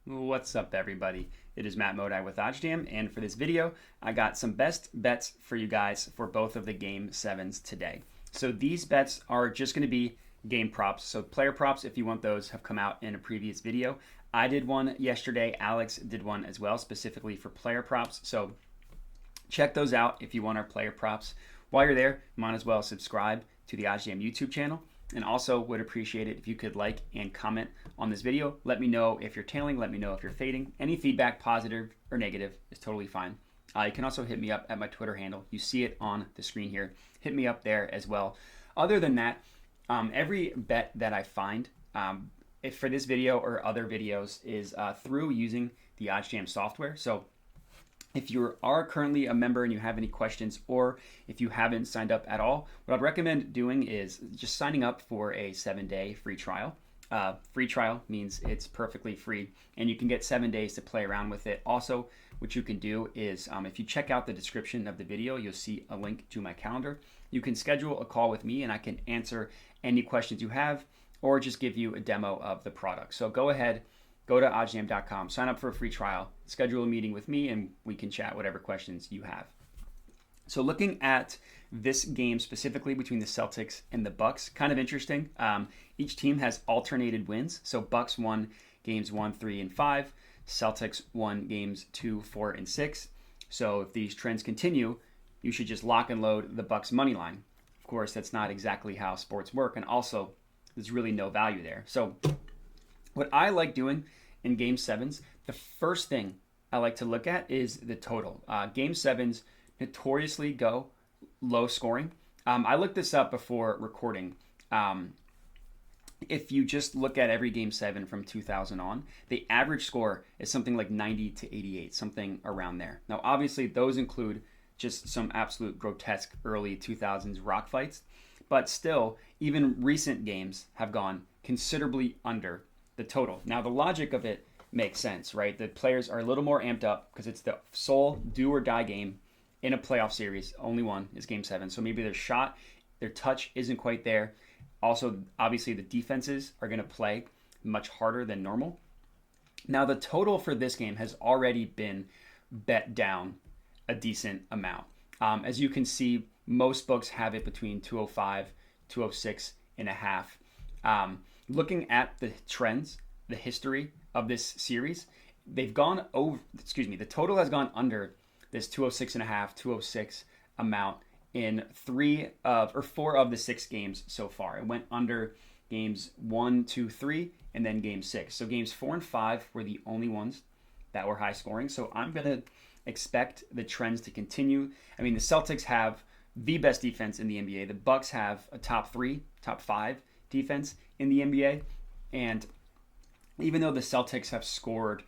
What's up, everybody? It is Matt Modi with OddsJam, and for this video, I got some best bets for you guys for both of the Game 7s today. So these bets are just going to be game props. So player props, if you want those, have come out in a previous video. I did one yesterday. Alex did one as well, specifically for player props. So check those out if you want our player props. While you're there, you might as well subscribe to the OddsJam YouTube channel. And also would appreciate it if you could like and comment on this video. Let me know if you're tailing, let me know if you're fading. Any feedback, positive or negative, is totally fine. You can also hit me up at my Twitter handle. You see it on the screen here. Hit me up there as well. Other than that, every bet that I find if for this video or other videos is through using the OddsJam software. So if you are currently a member and you have any questions, or if you haven't signed up at all, what I'd recommend doing is just signing up for a 7-day free trial. Free trial means it's perfectly free, and you can get 7 days to play around with it. Also, what you can do is if you check out the description of the video, you'll see a link to my calendar. You can schedule a call with me and I can answer any questions you have or just give you a demo of the product. So go ahead, go to oddsjam.com, sign up for a free trial, schedule a meeting with me, and we can chat whatever questions you have. So looking at this game specifically between the Celtics and the Bucks, kind of interesting. Each team has alternated wins. So Bucks won games 1, 3, and 5. Celtics won games 2, 4, and 6. So if these trends continue, you should just lock and load the Bucks money line. Of course, that's not exactly how sports work, and also there's really no value there. So what I like doing in Game 7s, the first thing I like to look at is the total. Game 7s notoriously go low scoring. I looked this up before recording. If you just look at every Game 7 from 2000 on, the average score is something like 90 to 88, something around there. Now, obviously, those include just some absolute grotesque early 2000s rock fights, but still, even recent games have gone considerably under the total. Now, the logic of it makes sense, right? The players are a little more amped up because it's the sole do or die game in a playoff series. Only one is Game 7. So maybe their shot, their touch isn't quite there. Also, obviously, the defenses are going to play much harder than normal. Now, the total for this game has already been bet down a decent amount. As you can see, most books have it between 205, 206 and a half. Looking at the trends, the history of this series, they've gone over, the total has gone under this 206 and a half, 206 amount in 4 of the 6 games so far. It went under games 1, 2, 3, and then game 6. So games 4 and 5 were the only ones that were high scoring. So I'm going to expect the trends to continue. I mean, the Celtics have the best defense in the NBA. The Bucks have a top 3, top 5 defense in the NBA. And even though the Celtics have scored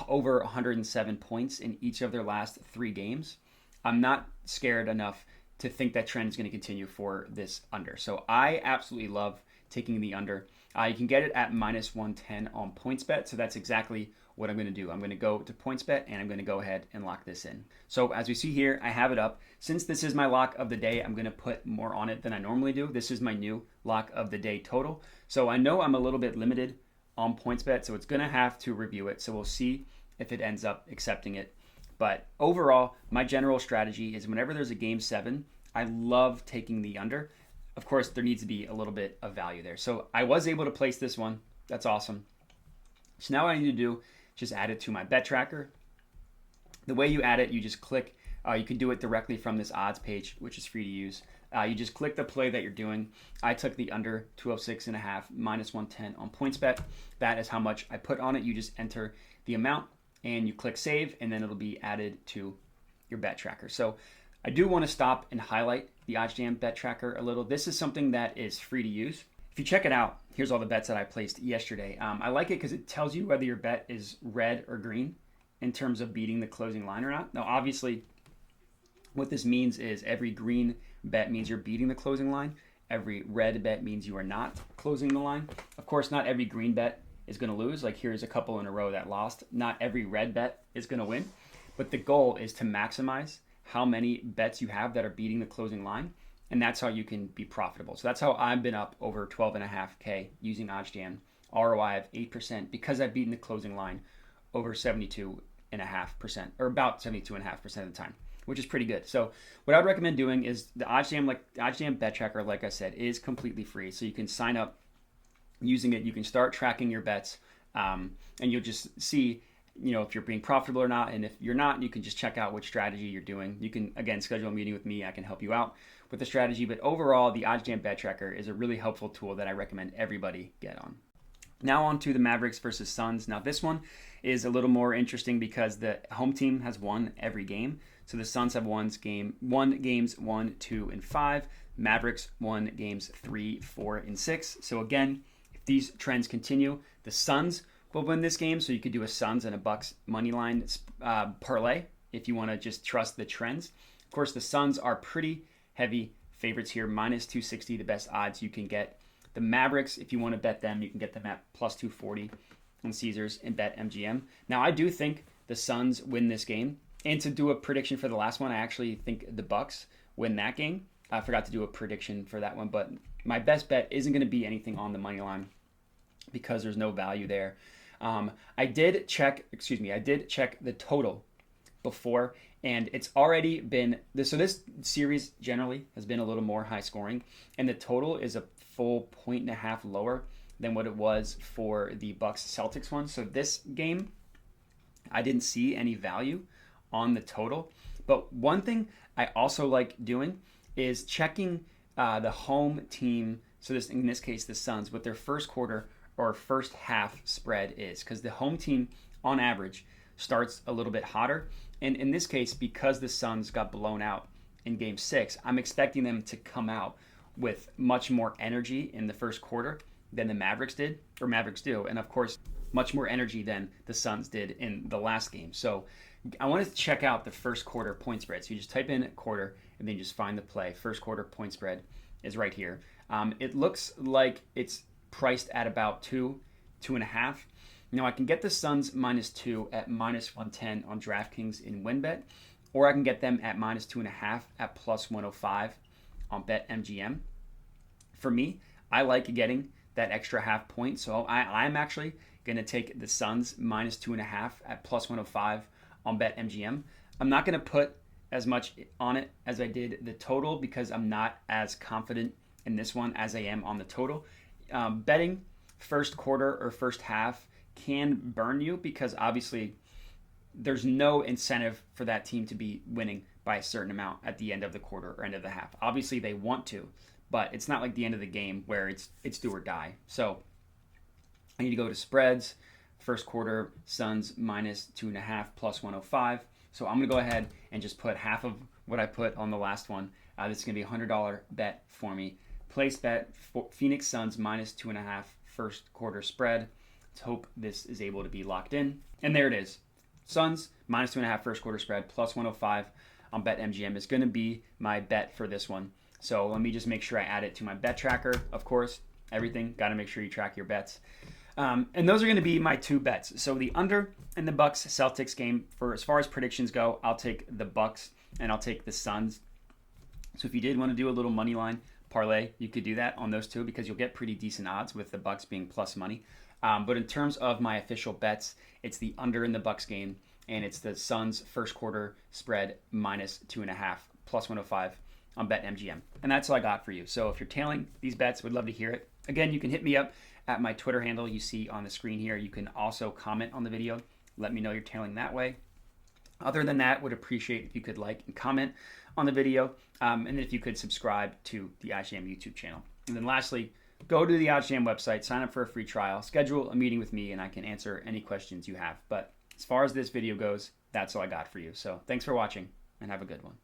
over 107 points in each of their last 3 games, I'm not scared enough to think that trend is going to continue for this under. So I absolutely love taking the under. You can get it at minus 110 on PointsBet. So that's exactly what I'm going to do. I'm going to go to PointsBet and I'm going to go ahead and lock this in. So as we see here, I have it up. Since this is my lock of the day, I'm going to put more on it than I normally do. This is my new lock of the day total. So I know I'm a little bit limited on PointsBet, so it's going to have to review it. So we'll see if it ends up accepting it. But overall, my general strategy is whenever there's a Game 7, I love taking the under. Of course, there needs to be a little bit of value there. So I was able to place this one. That's awesome. So now what I need to do, just add it to my bet tracker. The way you add it, you just click. You can do it directly from this odds page, which is free to use. You just click the play that you're doing. I took the under 206 and a half, minus 110 on PointsBet. That is how much I put on it. You just enter the amount and you click save, and then it'll be added to your bet tracker. So I do want to stop and highlight the OddsJam bet tracker a little. This is something that is free to use. If you check it out, here's all the bets that I placed yesterday. I like it because it tells you whether your bet is red or green in terms of beating the closing line or not. Now, obviously, what this means is every green bet means you're beating the closing line. Every red bet means you are not closing the line. Of course, not every green bet is going to lose. Like here's a couple in a row that lost. Not every red bet is going to win. But the goal is to maximize how many bets you have that are beating the closing line. And that's how you can be profitable. So that's how I've been up over 12.5K using OddsJam ROI of 8% because I've beaten the closing line over 72.5%, or about 72.5% of the time, which is pretty good. So what I would recommend doing is the OddsJam Bet Tracker, like I said, is completely free. So you can sign up using it. You can start tracking your bets, and you'll just see, if you're being profitable or not. And if you're not, you can just check out which strategy you're doing. You can, again, schedule a meeting with me. I can help you out with the strategy. But overall, the OddsJam Bet Tracker is a really helpful tool that I recommend everybody get on. Now on to the Mavericks versus Suns. Now this one is a little more interesting because the home team has won every game. So the Suns have won games 1, 2, and 5. Mavericks won games 3, 4, and 6. So again, if these trends continue, the Suns will win this game. So you could do a Suns and a Bucks money line parlay if you want to just trust the trends. Of course, the Suns are pretty heavy favorites here, minus 260, the best odds you can get. The Mavericks, if you want to bet them, you can get them at plus 240 on Caesars and BetMGM. Now, I do think the Suns win this game. And to do a prediction for the last one, I actually think the Bucks win that game. I forgot to do a prediction for that one, but my best bet isn't going to be anything on the money line because there's no value there. I did check the total before, and it's already been this. So this series generally has been a little more high scoring, and the total is a full 1.5 lower than what it was for the Bucks Celtics one. So this game, I didn't see any value on the total. But one thing I also like doing is checking the home team. So in this case, the Suns, what their first quarter or first half spread is, because the home team on average starts a little bit hotter. And in this case, because the Suns got blown out in game 6, I'm expecting them to come out with much more energy in the first quarter than the Mavericks do. And of course, much more energy than the Suns did in the last game. So I wanted to check out the first quarter point spread. So you just type in quarter and then just find the play. First quarter point spread is right here. It looks like it's priced at about 2.5. Now I can get the Suns -2 at -110 on DraftKings in WinBet, or I can get them at -2.5 at +105 on BetMGM. For me, I like getting that extra half point, so I'm actually going to take the Suns -2.5 at +105 on BetMGM. I'm not going to put as much on it as I did the total because I'm not as confident in this one as I am on the total. Betting first quarter or first half can burn you because obviously there's no incentive for that team to be winning by a certain amount at the end of the quarter or end of the half. Obviously they want to, but it's not like the end of the game where it's do or die. So I need to go to spreads. First quarter, Suns -2.5 +105. So I'm going to go ahead and just put half of what I put on the last one. This is going to be a $100 bet for me. Place bet for Phoenix Suns -2.5 first quarter spread. Let's hope this is able to be locked in. And there it is. Suns -2.5 first quarter spread +105 on BetMGM is going to be my bet for this one. So let me just make sure I add it to my bet tracker. Of course, everything, got to make sure you track your bets. And those are going to be my two bets. So the under in the Bucks Celtics game, for as far as predictions go, I'll take the Bucks and I'll take the Suns. So if you did want to do a little money line parlay, you could do that on those two because you'll get pretty decent odds with the Bucks being plus money. But in terms of my official bets, it's the under in the Bucks game, and it's the Suns first quarter spread -2.5 +105 on BetMGM. And that's all I got for you. So if you're tailing these bets, would love to hear it. Again, you can hit me up at my Twitter handle you see on the screen here. You can also comment on the video. Let me know you're tailing that way. Other than that, would appreciate if you could like and comment on the video, and then if you could subscribe to the OddsJam YouTube channel. And then lastly, go to the OddsJam website, sign up for a free trial, schedule a meeting with me, and I can answer any questions you have. But as far as this video goes, that's all I got for you. So thanks for watching, and have a good one.